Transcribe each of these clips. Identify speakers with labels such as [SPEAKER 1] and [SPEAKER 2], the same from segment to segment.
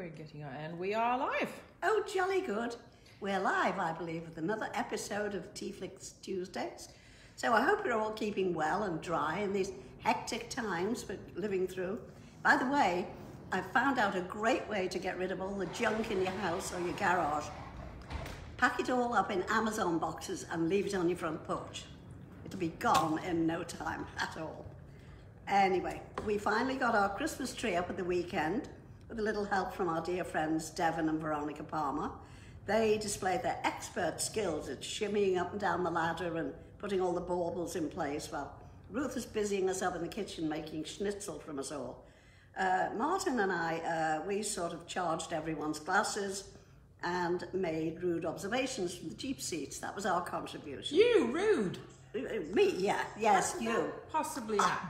[SPEAKER 1] we're getting on, and we are live.
[SPEAKER 2] Oh, jolly good. We're live, I believe, with another episode of Teaflix Tuesdays. So I hope you're all keeping well and dry in these hectic times we're living through. By the way, I found out a great way to get rid of all the junk in your house or your garage. Pack it all up in Amazon boxes and leave it on your front porch. It'll be gone in no time at all. Anyway, we finally got our Christmas tree up at the weekend with a little help from our dear friends Devon and Veronica Palmer. They displayed their expert skills at shimmying up and down the ladder and putting all the baubles in place while Ruth was busying herself in the kitchen making schnitzel from us all. Martin and I, we sort of charged everyone's glasses and made rude observations from the Jeep seats. That was our contribution.
[SPEAKER 1] You, rude?
[SPEAKER 2] Me, yeah, yes, you.
[SPEAKER 1] Possibly not.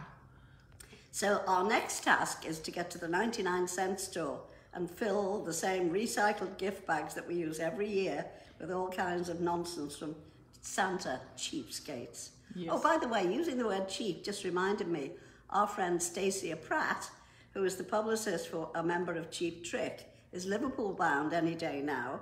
[SPEAKER 2] So our next task is to get to the 99-cent store and fill the same recycled gift bags that we use every year with all kinds of nonsense from Santa cheapskates. Yes. Oh, by the way, using the word cheap just reminded me, our friend Stacia Pratt, who is the publicist for a member of Cheap Trick, is Liverpool bound any day now.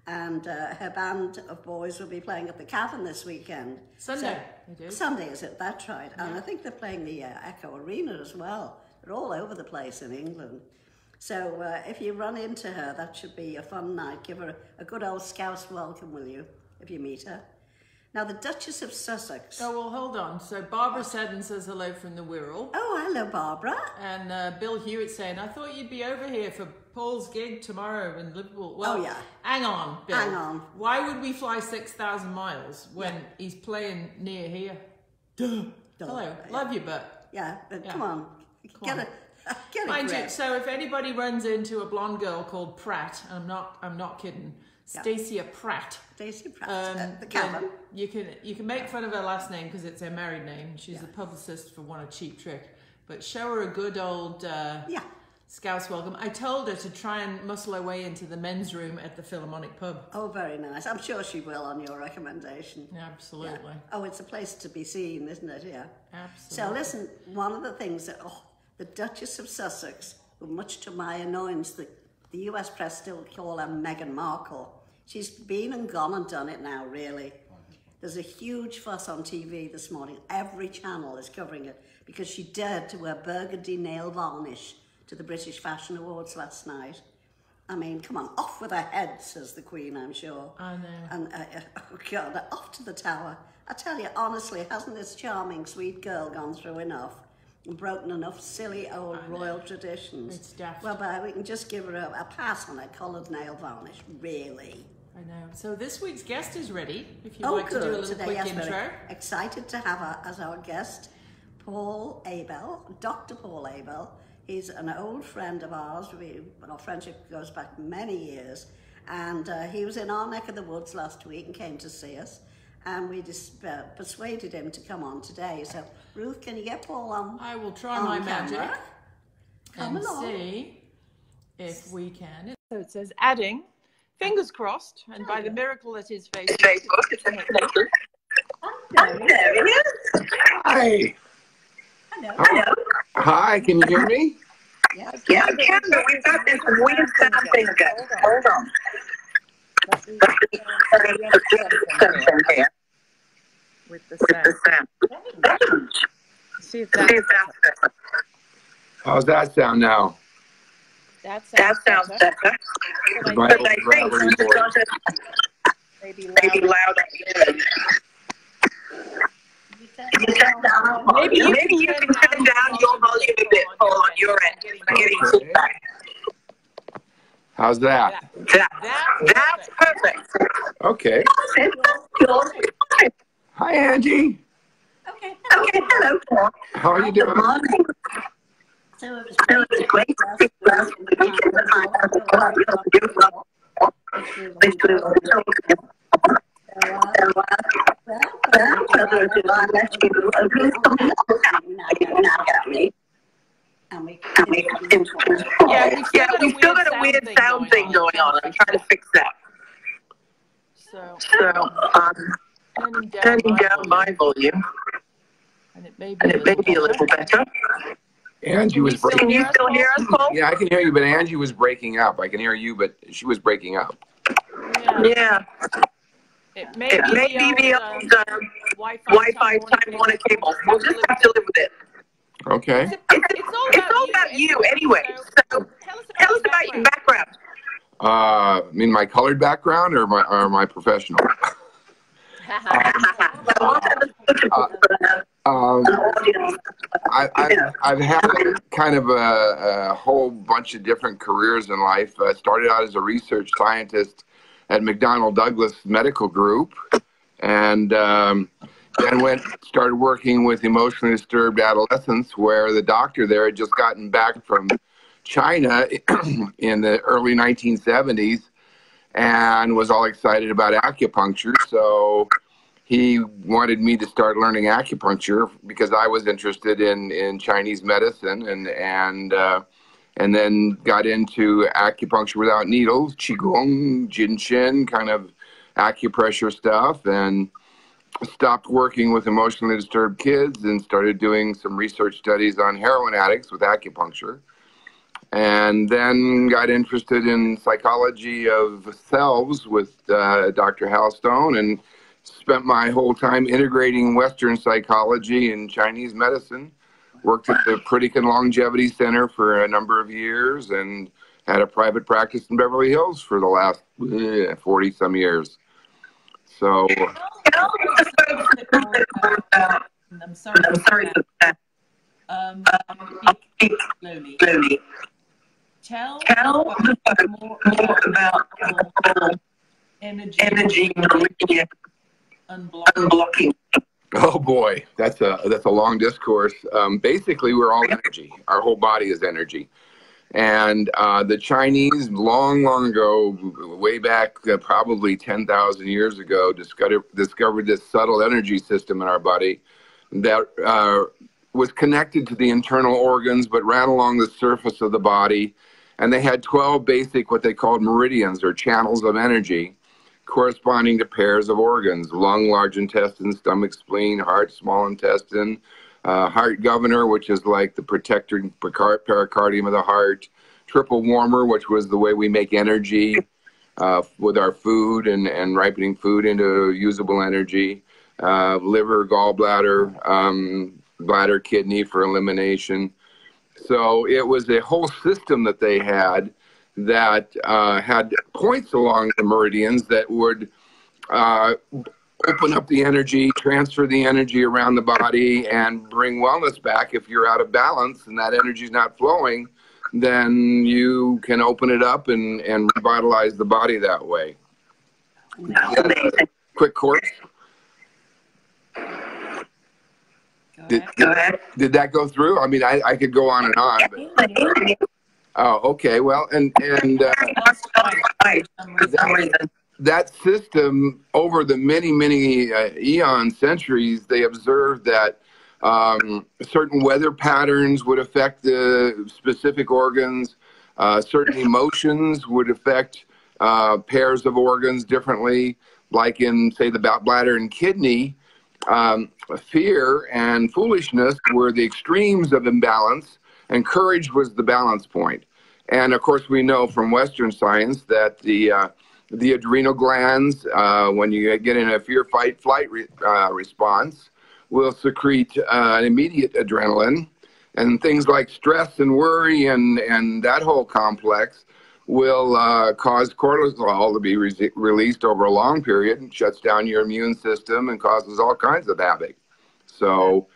[SPEAKER 2] And her band of boys will be playing at the Cavern this weekend.
[SPEAKER 1] Sunday,
[SPEAKER 2] Sunday, is it? That's right. Yeah. And I think they're playing the Echo Arena as well. They're all over the place in England. So if you run into her, that should be a fun night. Give her a good old Scouse welcome, will you, if you meet her? Now, the Duchess of Sussex.
[SPEAKER 1] Oh, well, hold on. So Barbara Seddon says hello from the Wirral.
[SPEAKER 2] Oh, hello, Barbara.
[SPEAKER 1] And Bill Hewitt saying, I thought you'd be over here for Paul's gig tomorrow in Liverpool. Well,
[SPEAKER 2] oh, yeah.
[SPEAKER 1] Hang on, Bill.
[SPEAKER 2] Hang on.
[SPEAKER 1] Why would we fly 6,000 miles when he's playing near here? Duh. Hello. Love you, but...
[SPEAKER 2] Yeah, but come on. Get it.
[SPEAKER 1] Mind you, so if anybody runs into a blonde girl called Pratt, and I'm not kidding, Stacia Pratt.
[SPEAKER 2] Stacia Pratt, the Cavern.
[SPEAKER 1] You can make fun of her last name because it's her married name. She's the publicist for one of Cheap Trick. But show her a good old Scouse welcome. I told her to try and muscle her way into the men's room at the Philharmonic pub.
[SPEAKER 2] Oh, very nice. I'm sure she will on your recommendation.
[SPEAKER 1] Absolutely.
[SPEAKER 2] Yeah. Oh, it's a place to be seen, isn't it? Yeah.
[SPEAKER 1] Absolutely.
[SPEAKER 2] So listen, one of the things that, the Duchess of Sussex, who much to my annoyance, the US press still call her Meghan Markle. She's been and gone and done it now, really. There's a huge fuss on TV this morning. Every channel is covering it because she dared to wear burgundy nail varnish to the British Fashion Awards last night. I mean, come on, off with her head, says the Queen, I'm sure.
[SPEAKER 1] I know.
[SPEAKER 2] And, oh God, off to the Tower. I tell you, honestly, hasn't this charming, sweet girl gone through enough and broken enough silly old royal traditions?
[SPEAKER 1] It's daft.
[SPEAKER 2] Well, we can just give her a pass on her coloured nail varnish, really.
[SPEAKER 1] I know. So this week's guest is ready. If you'd like to do a little quick intro.
[SPEAKER 2] Excited to have her as our guest, Paul Abell, Dr. Paul Abell. He's an old friend of ours. Our friendship goes back many years. And he was in our neck of the woods last week and came to see us. And we just persuaded him to come on today. So, Ruth, can you get Paul on?
[SPEAKER 1] I will try my magic and
[SPEAKER 2] along.
[SPEAKER 1] See if we can. So it says adding, fingers crossed, and by the miracle that is Facebook.
[SPEAKER 2] I'm there he is.
[SPEAKER 3] Hi.
[SPEAKER 2] Hello.
[SPEAKER 3] Hi, can you hear me?
[SPEAKER 2] Yes.
[SPEAKER 4] Yeah, I can, but we've got this weird sound thing going. Hold on.
[SPEAKER 1] With the sound. See if that's better.
[SPEAKER 3] How's that sound now?
[SPEAKER 1] That
[SPEAKER 4] sounds better. But I think maybe louder. Maybe you can turn down your volume a bit, Paul, on your end. I'm getting feedback.
[SPEAKER 3] How's that?
[SPEAKER 4] That's perfect.
[SPEAKER 3] Okay. Hi, Angie.
[SPEAKER 2] Okay,
[SPEAKER 4] hello, Paul.
[SPEAKER 3] How are you doing?
[SPEAKER 4] Good morning.
[SPEAKER 2] So it was great.
[SPEAKER 4] Yeah, we've still got a weird sound thing going on. I'm trying to fix that.
[SPEAKER 1] So
[SPEAKER 4] turning down my volume.
[SPEAKER 1] And it may
[SPEAKER 4] be a little better.
[SPEAKER 3] Angie was breaking.
[SPEAKER 4] Can you still hear us, Paul?
[SPEAKER 3] Yeah, I can hear you, but Angie was breaking up. I can hear you, but she was breaking up.
[SPEAKER 4] Yeah.
[SPEAKER 1] It may be the old
[SPEAKER 4] Wi-Fi Time Warner cable. We'll just have to live with it.
[SPEAKER 3] Okay.
[SPEAKER 4] It's all about you anyway. So tell us about your background.
[SPEAKER 3] I mean, my colored background or my professional? I've had kind of a whole bunch of different careers in life. I started out as a research scientist at McDonnell Douglas Medical Group, and then started working with emotionally disturbed adolescents, where the doctor there had just gotten back from China in the early 1970s and was all excited about acupuncture. So he wanted me to start learning acupuncture because I was interested in Chinese medicine, and then got into acupuncture without needles, Qigong, Jinshin, kind of acupressure stuff, and stopped working with emotionally disturbed kids and started doing some research studies on heroin addicts with acupuncture. And then got interested in psychology of selves with Dr. Hal Stone, and spent my whole time integrating Western psychology and Chinese medicine. Worked at the Pritikin Longevity Center for a number of years and had a private practice in Beverly Hills for the last 40-some years. So...
[SPEAKER 5] I'm sorry. Speak slowly. Tell more about energy unblocking.
[SPEAKER 3] Oh boy, that's a long discourse. Basically, we're all energy. Our whole body is energy. And the Chinese, long ago, way back probably 10,000 years ago, discovered this subtle energy system in our body that was connected to the internal organs but ran along the surface of the body. And they had 12 basic, what they called meridians, or channels of energy, corresponding to pairs of organs: lung, large intestine; stomach, spleen; heart, small intestine; heart governor, which is like the protector pericardium of the heart; triple warmer, which was the way we make energy with our food and ripening food into usable energy; liver, gallbladder, bladder, kidney for elimination. So it was a whole system that they had that had points along the meridians that would open up the energy, transfer the energy around the body, and bring wellness back. If you're out of balance and that energy is not flowing, then you can open it up and revitalize the body that way. Quick course. Did that go through? I mean, I could go on and on. But... Oh, okay. Well, and that system, over the many eon centuries, they observed that certain weather patterns would affect the specific organs. Certain emotions would affect pairs of organs differently, like in, say, the bladder and kidney. Fear and foolishness were the extremes of imbalance, and courage was the balance point. And of course, we know from Western science that the adrenal glands, when you get in a fear, fight, flight response, will secrete an immediate adrenaline, and things like stress and worry and that whole complex will cause cortisol to be released over a long period, and shuts down your immune system and causes all kinds of havoc. So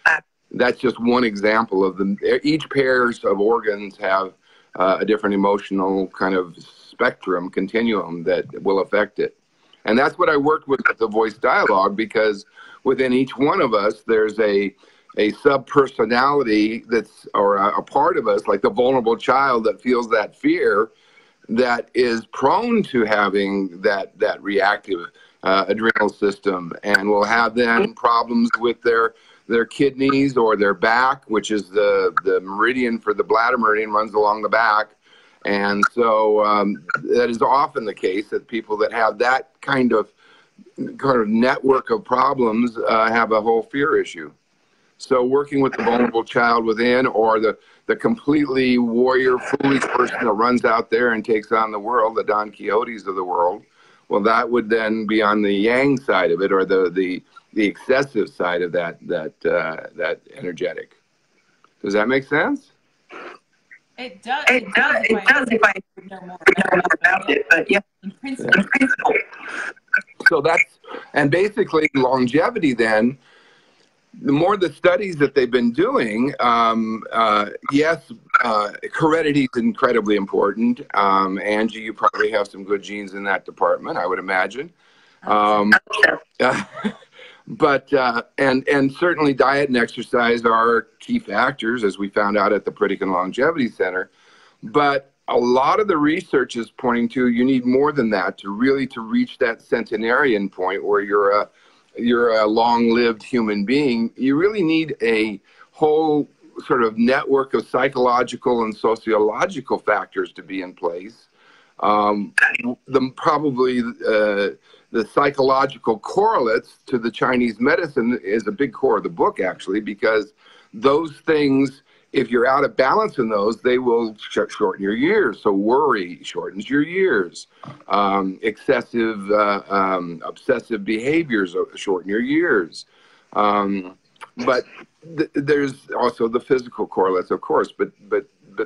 [SPEAKER 3] that's just one example of them. Each pairs of organs have a different emotional kind of spectrum, continuum that will affect it. And that's what I worked with the voice dialogue, because within each one of us, there's a sub-personality that's, or a part of us, like the vulnerable child that feels that fear, that is prone to having that reactive adrenal system, and will have then problems with their kidneys or their back, which is the meridian for the bladder meridian runs along the back. And so that is often the case, that people that have that kind of network of problems have a whole fear issue. So working with the vulnerable child within, or the completely warrior, foolish person that runs out there and takes on the world, the Don Quixotes of the world. Well, that would then be on the yang side of it, or the excessive side of that energetic. Does that make sense?
[SPEAKER 5] It does. It does. If I know more about it, but yeah, in principle.
[SPEAKER 3] So that's, and basically longevity then, the more the studies that they've been doing, yes, heredity is incredibly important. Angie, you probably have some good genes in that department, I would imagine. But and certainly diet and exercise are key factors, as we found out at the Pritikin Longevity Center. But a lot of the research is pointing to you need more than that to reach that centenarian point where you're a long-lived human being. You really need a whole sort of network of psychological and sociological factors to be in place. The psychological correlates to the Chinese medicine is a big core of the book, actually, because those things, if you're out of balance in those, they will shorten your years. So worry shortens your years. Excessive, obsessive behaviors shorten your years. But there's also the physical correlates, of course. But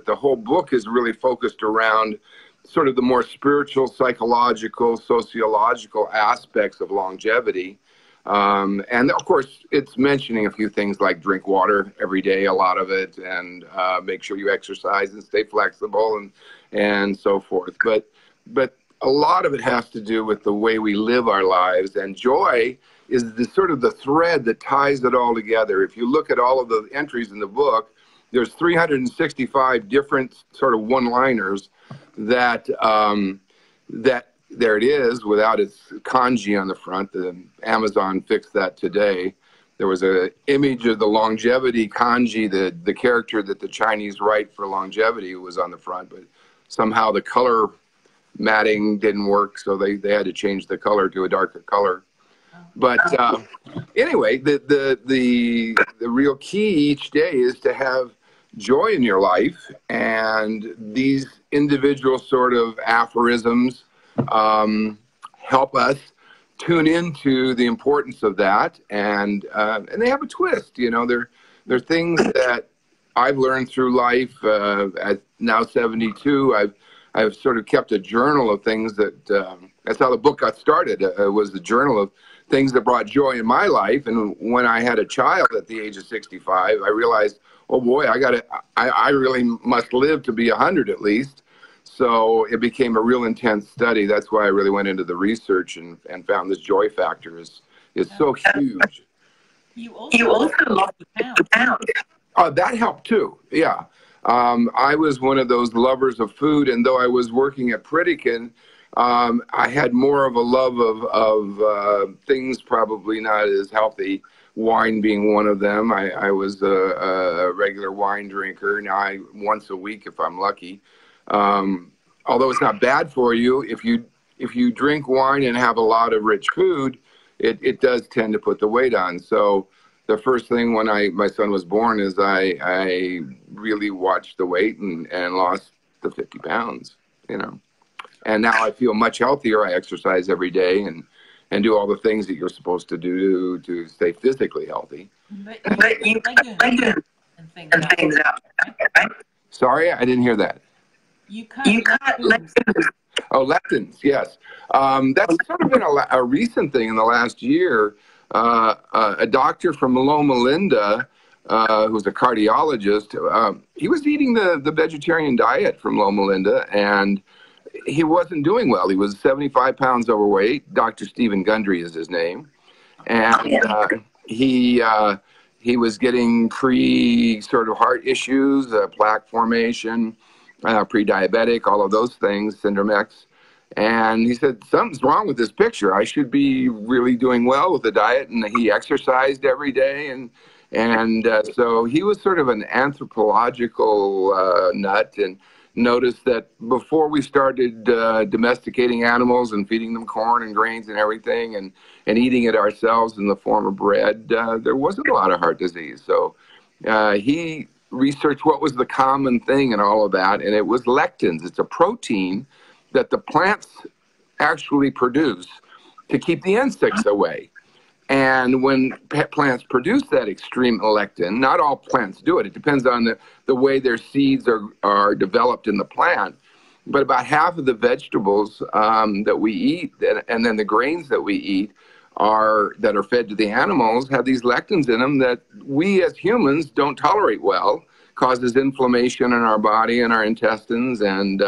[SPEAKER 3] the whole book is really focused around sort of the more spiritual, psychological, sociological aspects of longevity. And of course, it's mentioning a few things like drink water every day, a lot of it, and make sure you exercise and stay flexible and so forth. But a lot of it has to do with the way we live our lives, and joy is the sort of the thread that ties it all together. If you look at all of the entries in the book, there's 365 different sort of one-liners that there it is without its kanji on the front. The Amazon fixed that today. There was an image of the longevity kanji, the character that the Chinese write for longevity was on the front, but somehow the color matting didn't work, so they had to change the color to a darker color. But anyway, the real key each day is to have joy in your life, and these individual sort of aphorisms help us tune into the importance of that, and they have a twist. You know, they're things that I've learned through life. At now 72, I've sort of kept a journal of things that that's how the book got started. It was the journal of things that brought joy in my life. And when I had a child at the age of 65, I realized, oh boy, I really must live to be 100 at least. So it became a real intense study. That's why I really went into the research and found this joy factor is so huge.
[SPEAKER 5] You also lost the pound.
[SPEAKER 3] That helped too, yeah. I was one of those lovers of food, and though I was working at Pritikin, I had more of a love of things probably not as healthy, wine being one of them. I was a regular wine drinker, now once a week if I'm lucky. Although it's not bad for you, if you drink wine and have a lot of rich food, it does tend to put the weight on. So the first thing when my son was born is I really watched the weight and lost the 50 pounds, you know. And now I feel much healthier. I exercise every day and do all the things that you're supposed to do to stay physically healthy.
[SPEAKER 5] But you and things out, right?
[SPEAKER 3] Sorry, I didn't hear that.
[SPEAKER 5] You cut lectins.
[SPEAKER 3] Oh, lectins, yes. That's sort of been a recent thing in the last year. A doctor from Loma Linda, who's a cardiologist, he was eating the vegetarian diet from Loma Linda, and he wasn't doing well. He was 75 pounds overweight. Dr. Stephen Gundry is his name. And he was getting sort of heart issues, plaque formation, pre-diabetic, all of those things, Syndrome X. And he said, something's wrong with this picture. I should be really doing well with the diet. And he exercised every day. And so he was sort of an anthropological nut, and noticed that before we started domesticating animals and feeding them corn and grains and everything and eating it ourselves in the form of bread, there wasn't a lot of heart disease. So he research what was the common thing and all of that, and it was lectins. It's a protein that the plants actually produce to keep the insects away. And when plants produce that extreme lectin, not all plants do it. It depends on the way their seeds are developed in the plant. But about half of the vegetables that we eat, and then the grains that we eat, that are fed to the animals, have these lectins in them that we as humans don't tolerate well. Causes inflammation in our body and our intestines. And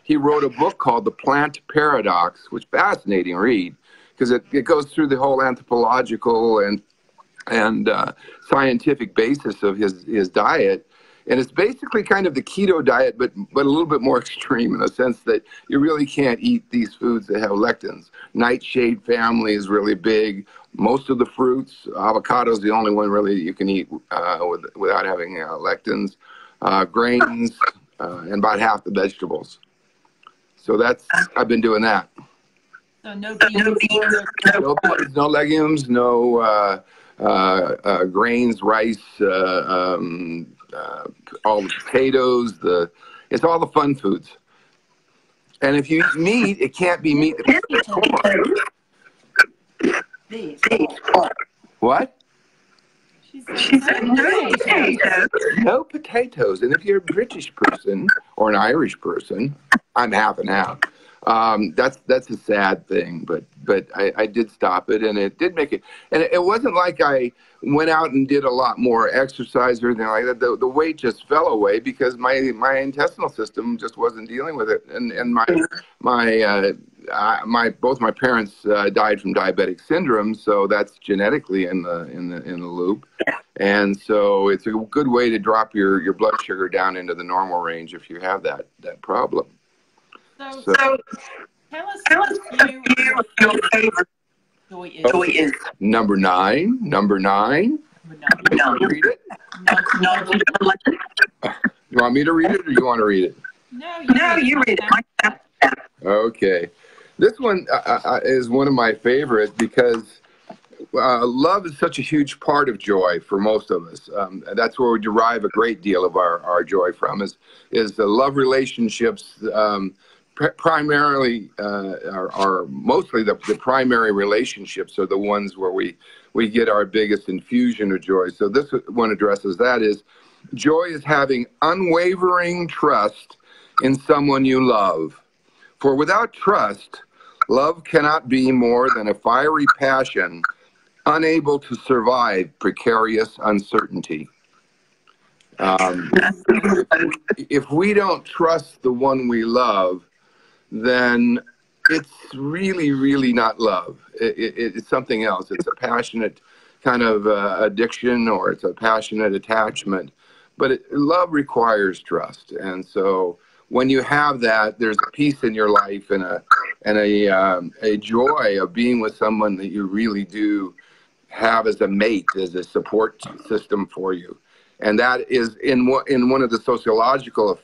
[SPEAKER 3] he wrote a book called The Plant Paradox, which is a fascinating read, because it goes through the whole anthropological and scientific basis of his diet. And it's basically kind of the keto diet, but a little bit more extreme in the sense that you really can't eat these foods that have lectins. Nightshade family is really big. Most of the fruits, avocado is the only one really you can eat without having lectins. Grains, and about half the vegetables. So I've been doing that.
[SPEAKER 5] So no beans,
[SPEAKER 3] no legumes, no grains, rice, all the potatoes. It's all the fun foods. And if you eat meat, it can't be meat that's corn. What?
[SPEAKER 5] She said no potatoes.
[SPEAKER 3] No potatoes. And if you're a British person or an Irish person, I'm half and half. That's a sad thing, but I did stop it, and it did make it. And it wasn't like I went out and did a lot more exercise or anything like that. The weight just fell away because my intestinal system just wasn't dealing with it, and both my parents died from diabetic syndrome, so that's genetically in the loop, and so it's a good way to drop your blood sugar down into the normal range if you have that problem.
[SPEAKER 5] So tell us your favorite joy is.
[SPEAKER 3] Number nine. Read it? You want me to read it, or you want to read it?
[SPEAKER 5] No, you read it.
[SPEAKER 3] Okay. This one is one of my favorites because love is such a huge part of joy for most of us. That's where we derive a great deal of our joy from, is the love relationships. Primarily, are mostly the primary relationships are the ones where we get our biggest infusion of joy. So this one addresses that. Is joy is having unwavering trust in someone you love. For without trust, love cannot be more than a fiery passion, unable to survive precarious uncertainty. If we don't trust the one we love, then it's really, really not love. It's something else. It's a passionate kind of addiction, or it's a passionate attachment. But love requires trust. And so when you have that, there's a peace in your life and a joy of being with someone that you really do have as a mate, as a support system for you. And that is in one of the sociological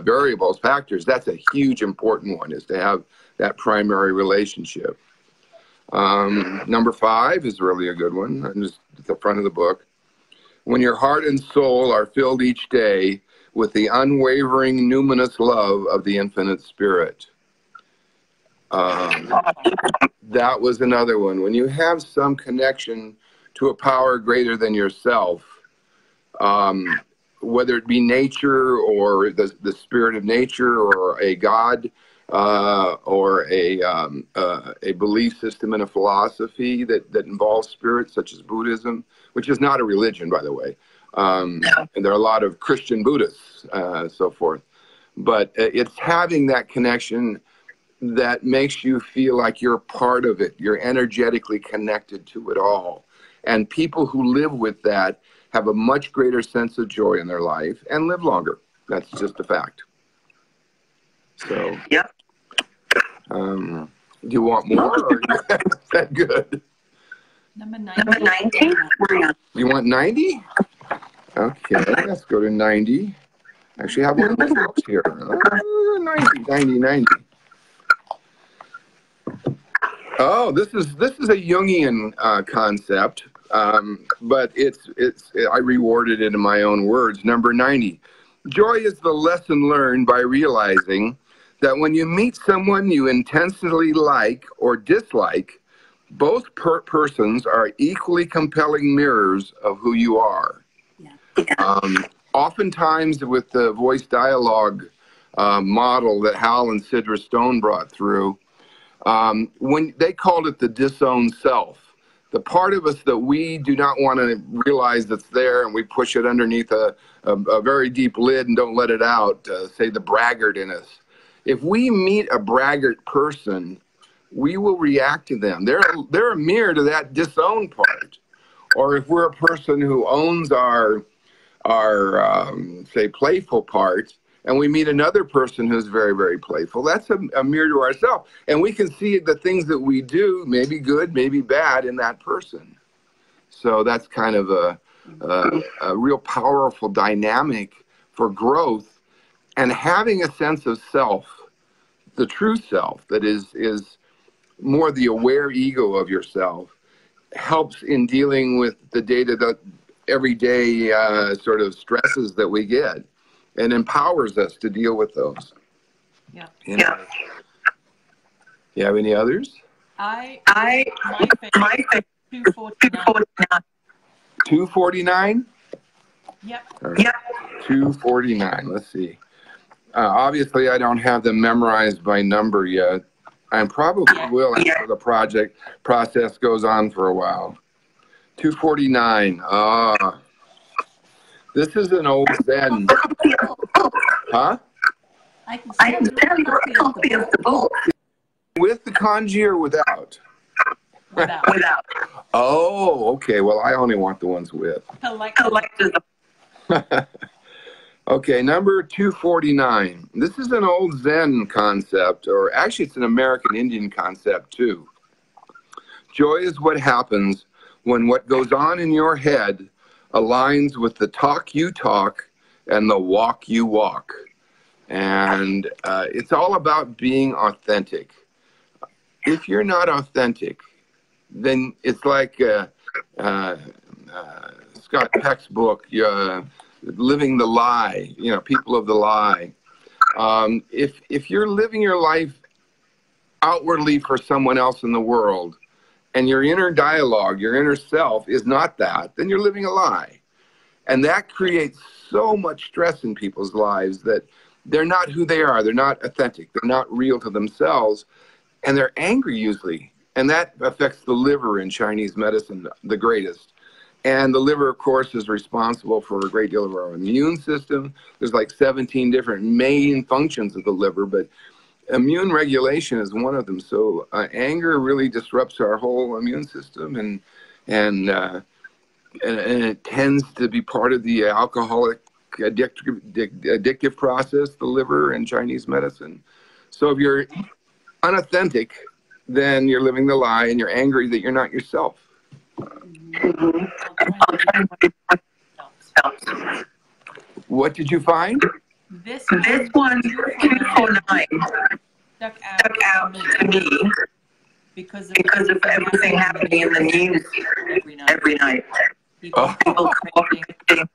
[SPEAKER 3] variables, factors. That's a huge important one, is to have that primary relationship. Number 5 is really a good one. Just at the front of the book. When your heart and soul are filled each day with the unwavering numinous love of the infinite spirit. That was another one. When you have some connection to a power greater than yourself, whether it be nature or the spirit of nature, or a God, or a belief system and a philosophy that involves spirits, such as Buddhism, which is not a religion, by the way. And there are a lot of Christian Buddhists, so forth. But it's having that connection that makes you feel like you're part of it. You're energetically connected to it all. And people who live with that have a much greater sense of joy in their life and live longer. That's just a fact. So,
[SPEAKER 4] yep.
[SPEAKER 3] Do you want more, or is that good?
[SPEAKER 5] Number 90.
[SPEAKER 4] Number 90.
[SPEAKER 3] You want 90? Okay, let's go to 90. Actually, I have one of those books here. 90. Oh, this is a Jungian concept. but I reworded it in my own words. Number 90. Joy is the lesson learned by realizing that when you meet someone you intensely like or dislike, both persons are equally compelling mirrors of who you are. Yeah. Oftentimes with the voice dialogue model that Hal and Sidra Stone brought through, when they called it the disowned self, the part of us that we do not want to realize that's there, and we push it underneath a very deep lid and don't let it out, say the braggart in us. If we meet a braggart person, we will react to them. They're a mirror to that disowned part. Or if we're a person who owns our say, playful part, and we meet another person who's very, very playful, that's a mirror to ourselves. And we can see the things that we do, maybe good, maybe bad, in that person. So that's kind of a real powerful dynamic for growth, and having a sense of self, the true self, that is more the aware ego of yourself, helps in dealing with the everyday sort of stresses that we get, and empowers us to deal with those.
[SPEAKER 5] Yeah.
[SPEAKER 3] Yeah. You have any others?
[SPEAKER 5] My favorite, 249.
[SPEAKER 3] 249?
[SPEAKER 5] Yep.
[SPEAKER 3] Right. Yep. 249. Let's see. Obviously, I don't have them memorized by number yet. I probably will after the process goes on for a while. 249. This is an old Zen. Huh?
[SPEAKER 2] I can send a copy of the book.
[SPEAKER 3] With the kanji or without?
[SPEAKER 5] Without.
[SPEAKER 3] Oh, okay. Well, I only want the ones with.
[SPEAKER 5] Collectors.
[SPEAKER 3] Okay, number 249. This is an old Zen concept, or actually it's an American Indian concept too. Joy is what happens when what goes on in your head aligns with the talk you talk and the walk you walk. And it's all about being authentic. If you're not authentic, then it's like Scott Peck's book, Living the Lie, People of the Lie. If you're living your life outwardly for someone else in the world, and your inner dialogue, your inner self is not that, then you're living a lie. And that creates so much stress in people's lives that they're not who they are. They're not authentic. They're not real to themselves. And they're angry usually. And that affects the liver in Chinese medicine, the greatest. And the liver, of course, is responsible for a great deal of our immune system. There's like 17 different main functions of the liver, but immune regulation is one of them. So anger really disrupts our whole immune system, and it tends to be part of the alcoholic addictive process, the liver in Chinese medicine. So if you're unauthentic, then you're living the lie, and you're angry that you're not yourself. What did you find?
[SPEAKER 5] This one 249 stuck out to me because of everything happening in the news every night. People cooperating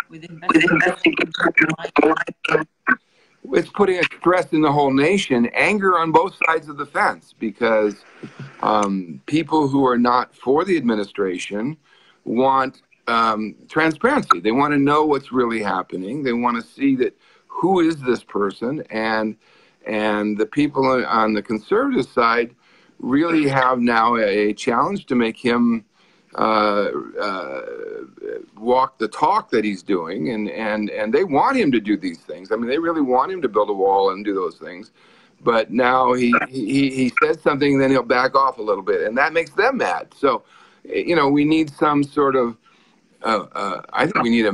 [SPEAKER 5] with investigating.
[SPEAKER 3] It's putting a stress in the whole nation, anger on both sides of the fence, because people who are not for the administration want transparency. They want to know what's really happening. They want to see that who is this person, and the people on the conservative side really have now a challenge to make him walk the talk that he's doing, and they want him to do these things. I mean, they really want him to build a wall and do those things. But now he says something, and then he'll back off a little bit, and that makes them mad. So, we need some sort of I think we need a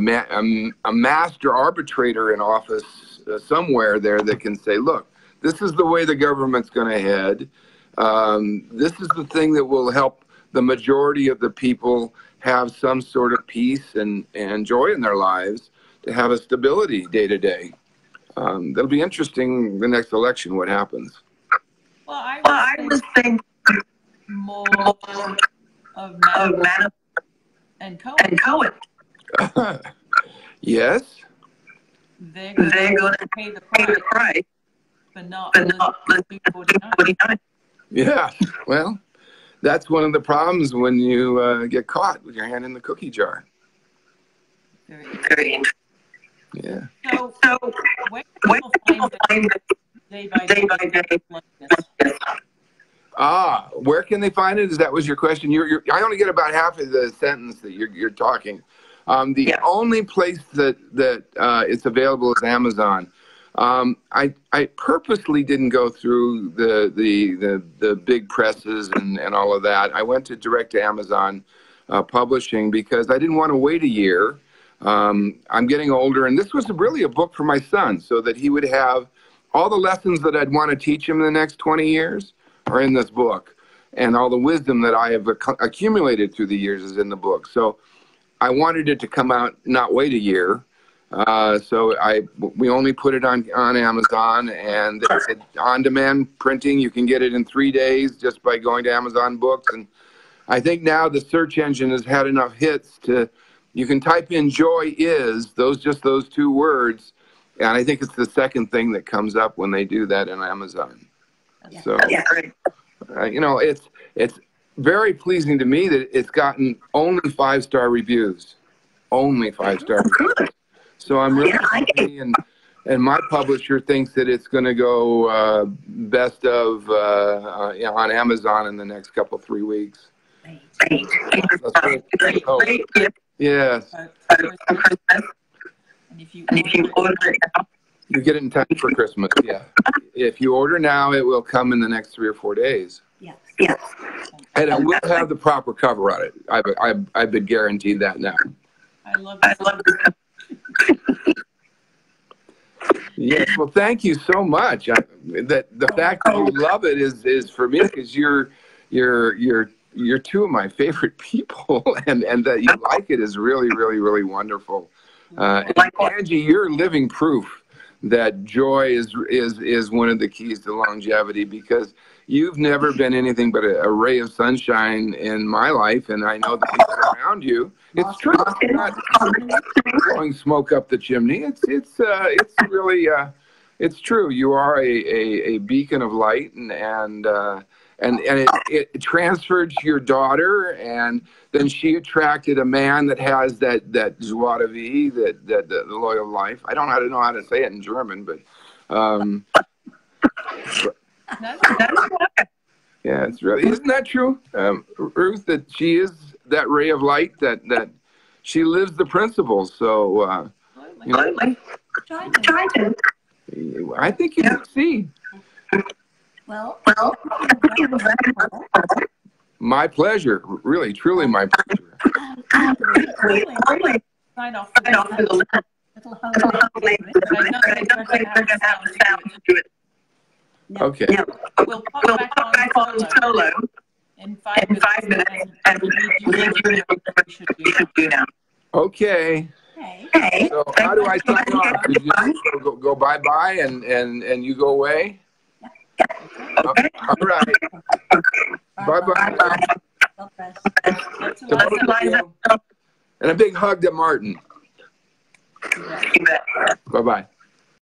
[SPEAKER 3] master arbitrator in office somewhere there that can say, look, this is the way the government's going to head. This is the thing that will help the majority of the people have some sort of peace and joy in their lives, to have a stability day to day. That'll be interesting, the next election, what happens.
[SPEAKER 5] Well, I was thinking more of and Cohen.
[SPEAKER 3] Yes.
[SPEAKER 5] They're going to pay the price, but not the 249.
[SPEAKER 3] Yeah. Well, that's one of the problems when you get caught with your hand in the cookie jar.
[SPEAKER 5] Very interesting.
[SPEAKER 3] Yeah.
[SPEAKER 5] So where do people find this day by day like this?
[SPEAKER 3] Where can they find it? That was your question. I only get about half of the sentence that you're talking. The only place that it's available is Amazon. I purposely didn't go through the big presses and all of that. I went direct to Amazon publishing because I didn't want to wait a year. I'm getting older, and this was really a book for my son so that he would have all the lessons that I'd want to teach him in the next 20 years are in this book, and all the wisdom that I have accumulated through the years is in the book. So I wanted it to come out, not wait a year. So we only put it on Amazon, and it's on-demand printing. You can get it in 3 days just by going to Amazon Books. And I think now the search engine has had enough hits you can type in "joy is" those 2 words, and I think it's the second thing that comes up when they do that in Amazon. So, it's very pleasing to me that it's gotten only 5-star reviews, only 5-star reviews. So I'm really happy, and my publisher thinks that it's going to go best of on Amazon in the next 3 weeks. Yes.
[SPEAKER 5] And if you order it now,
[SPEAKER 3] you get it in time for Christmas. Yeah. If you order now, it will come in the next 3 or 4 days.
[SPEAKER 2] Yes.
[SPEAKER 3] And it will have the proper cover on it. I've been guaranteed that now.
[SPEAKER 5] I love it.
[SPEAKER 3] Yes. Well, thank you so much. The fact that you love it is for me, because you're 2 of my favorite people, and that you like it is really, really, really wonderful. And Angie, you're living proof that joy is one of the keys to longevity, because you've never been anything but a ray of sunshine in my life, and I know the people around you. It's true. It's not blowing smoke up the chimney. It's really it's true. You are a beacon of light, and it transferred to your daughter, and then she attracted a man that has that joie de vivre, the loyal life. I don't know how to say it in German, but yeah, it's really, isn't that true, Ruth? That she is that ray of light, that she lives the principles. So I think you succeed.
[SPEAKER 2] Well,
[SPEAKER 3] my pleasure. Really, truly my pleasure.
[SPEAKER 5] Sign off for the little
[SPEAKER 3] Okay.
[SPEAKER 5] We'll pop back on solo in 5 minutes, and we'll leave you what you should do now.
[SPEAKER 3] Okay.
[SPEAKER 2] Okay.
[SPEAKER 3] So how do I sign off? You just go bye-bye and you go away?
[SPEAKER 5] Okay.
[SPEAKER 3] All right. Bye-bye. And a big hug to Martin.
[SPEAKER 5] You bet.
[SPEAKER 3] Bye-bye.